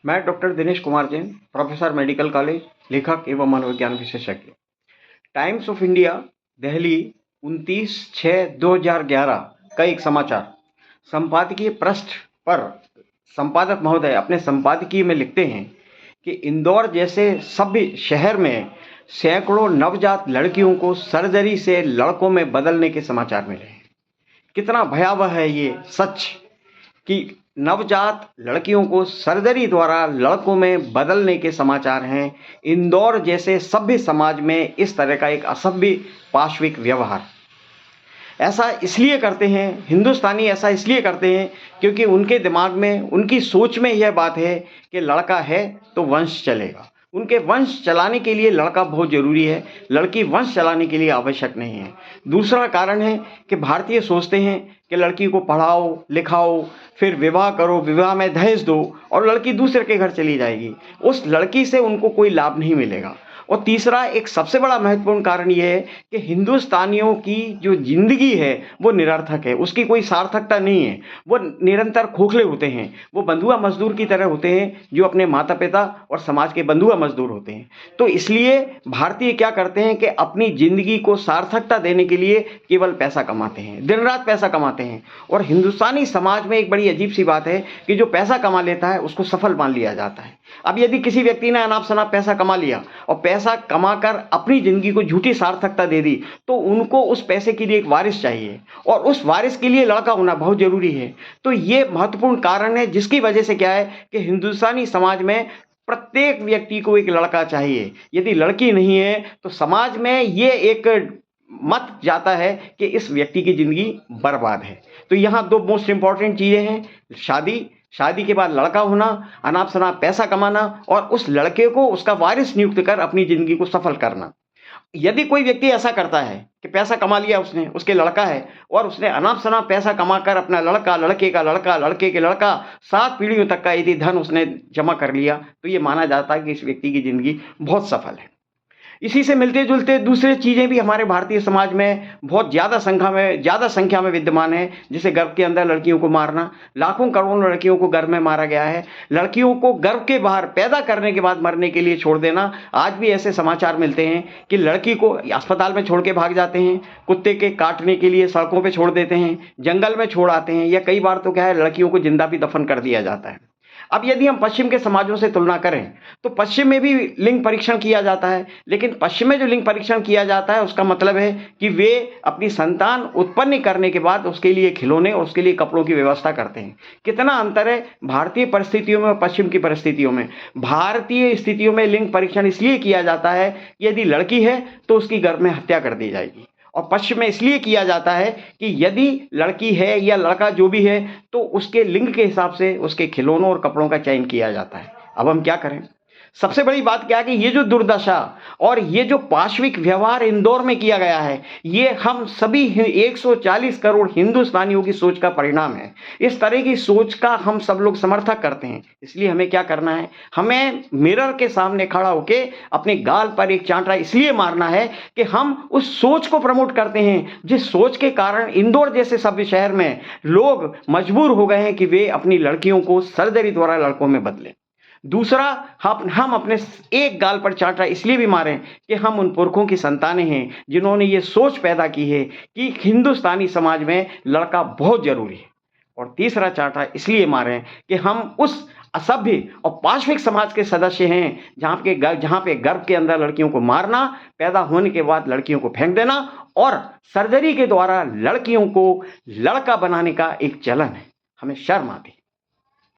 मैं doctor Dinesh Kumar Jain, professor medical college, लेखक एवं मनोविज्ञान विशेषज्ञ। टाइम्स ऑफ इंडिया, दिल्ली, 29/6/2011 का एक समाचार। संपादकीय पृष्ठ पर संपादक महोदय अपने संपादकीय में लिखते हैं कि इंदौर जैसे सभ्य शहर में सैकड़ों नवजात लड़कियों को सर्जरी से लड़कों में बदलने के समाचार मिले हैं। कितना भयावह है ये सच कि नवजात लड़कियों को सर्जरी द्वारा लड़कों में बदलने के समाचार हैं। इंदौर जैसे सभ्य समाज में इस तरह का एक असभ्य पाशविक व्यवहार ऐसा इसलिए करते हैं, हिंदुस्तानी ऐसा इसलिए करते हैं क्योंकि उनके दिमाग में, उनकी सोच में यह बात है कि लड़का है तो वंश चलेगा। उनके वंश चलाने के लिए लड़का बहुत ज़रूरी है, लड़की वंश चलाने के लिए आवश्यक नहीं है। दूसरा कारण है कि भारतीय सोचते हैं कि लड़की को पढ़ाओ लिखाओ, फिर विवाह करो, विवाह में दहेज दो और लड़की दूसरे के घर चली जाएगी। उस लड़की से उनको कोई लाभ नहीं मिलेगा। और तीसरा, एक सबसे बड़ा महत्वपूर्ण कारण यह है कि हिंदुस्तानियों की जो जिंदगी है वो निरर्थक है, उसकी कोई सार्थकता नहीं है। वो निरंतर खोखले होते हैं, वो बंधुआ मजदूर की तरह होते हैं जो अपने माता पिता और समाज के बंधुआ मजदूर होते हैं। तो इसलिए भारतीय क्या करते हैं कि अपनी जिंदगी को सार्थकता देने के लिए केवल पैसा कमाते हैं, दिन रात पैसा कमाते हैं। और हिंदुस्तानी समाज में एक बड़ी अजीब सी बात है कि जो पैसा कमा लेता है उसको सफल मान लिया जाता है। अब यदि किसी व्यक्ति ने अनाप शनाप पैसा कमा लिया और पैसा कमाकर अपनी जिंदगी को झूठी सार्थकता दे दी, तो उनको उस पैसे के लिए एक वारिस चाहिए और उस वारिस के लिए लड़का होना बहुत जरूरी है। तो ये महत्वपूर्ण कारण है जिसकी वजह से क्या है कि हिंदुस्तानी समाज में प्रत्येक व्यक्ति को एक लड़का चाहिए। यदि लड़की नहीं है तो समाज में ये एक मत जाता है कि इस व्यक्ति की जिंदगी बर्बाद है। तो यहाँ दो मोस्ट इंपॉर्टेंट चीजें हैं, शादी के बाद लड़का होना, अनाप शनाप पैसा कमाना और उस लड़के को उसका वारिस नियुक्त कर अपनी जिंदगी को सफल करना। यदि कोई व्यक्ति ऐसा करता है कि पैसा कमा लिया उसने, उसके लड़का है और उसने अनाप शनाप पैसा कमाकर अपना लड़का, लड़के का लड़का, लड़के के लड़का, 7 पीढ़ियों तक का यदि धन उसने जमा कर लिया तो ये माना जाता है कि इस व्यक्ति की जिंदगी बहुत सफल है। इसी से मिलते जुलते दूसरे चीजें भी हमारे भारतीय समाज में बहुत ज्यादा संख्या में विद्यमान है, जैसे गर्भ के अंदर लड़कियों को मारना। लाखों करोड़ों लड़कियों को गर्भ में मारा गया है। लड़कियों को गर्भ के बाहर पैदा करने के बाद मरने के लिए छोड़ देना। आज भी ऐसे समाचार मिलते हैं कि लड़की को अस्पताल में छोड़ के भाग जाते हैं, कुत्ते के काटने के लिए सड़कों पर छोड़ देते हैं, जंगल में छोड़ आते हैं, या कई बार तो क्या है, लड़कियों को जिंदा भी दफन कर दिया जाता है। अब यदि हम पश्चिम के समाजों से तुलना करें तो पश्चिम में भी लिंग परीक्षण किया जाता है, लेकिन पश्चिम में जो लिंग परीक्षण किया जाता है उसका मतलब है कि वे अपनी संतान उत्पन्न करने के बाद उसके लिए खिलौने और उसके लिए कपड़ों की व्यवस्था करते हैं। कितना अंतर है भारतीय परिस्थितियों में और पश्चिम की परिस्थितियों में। भारतीय स्थितियों में लिंग परीक्षण इसलिए किया जाता है कि यदि लड़की है तो उसकी गर्भ में हत्या कर दी जाएगी, और पश्चिम में इसलिए किया जाता है कि यदि लड़की है या लड़का जो भी है तो उसके लिंग के हिसाब से उसके खिलौनों और कपड़ों का चयन किया जाता है। अब हम क्या करें? सबसे बड़ी बात क्या है कि ये जो दुर्दशा और ये जो पाशविक व्यवहार इंदौर में किया गया है, ये हम सभी 140 करोड़ हिंदुस्तानियों की सोच का परिणाम है। इस तरह की सोच का हम सब लोग समर्थक करते हैं। इसलिए हमें क्या करना है, हमें मिरर के सामने खड़ा होके अपने गाल पर एक चांटा इसलिए मारना है कि हम उस सोच को प्रमोट करते हैं जिस सोच के कारण इंदौर जैसे सभ्य शहर में लोग मजबूर हो गए हैं कि वे अपनी लड़कियों को सर्जरी द्वारा लड़कों में बदलें। दूसरा, हम अपने एक गाल पर चांटा इसलिए भी मारें कि हम उन पुरखों की संतानें हैं जिन्होंने ये सोच पैदा की है कि हिंदुस्तानी समाज में लड़का बहुत जरूरी है। और तीसरा चांटा इसलिए मारें कि हम उस असभ्य और पाशविक समाज के सदस्य हैं जहां पे गर्भ के अंदर लड़कियों को मारना, पैदा होने के बाद लड़कियों को फेंक देना और सर्जरी के द्वारा लड़कियों को लड़का बनाने का एक चलन है। हमें शर्म आती है।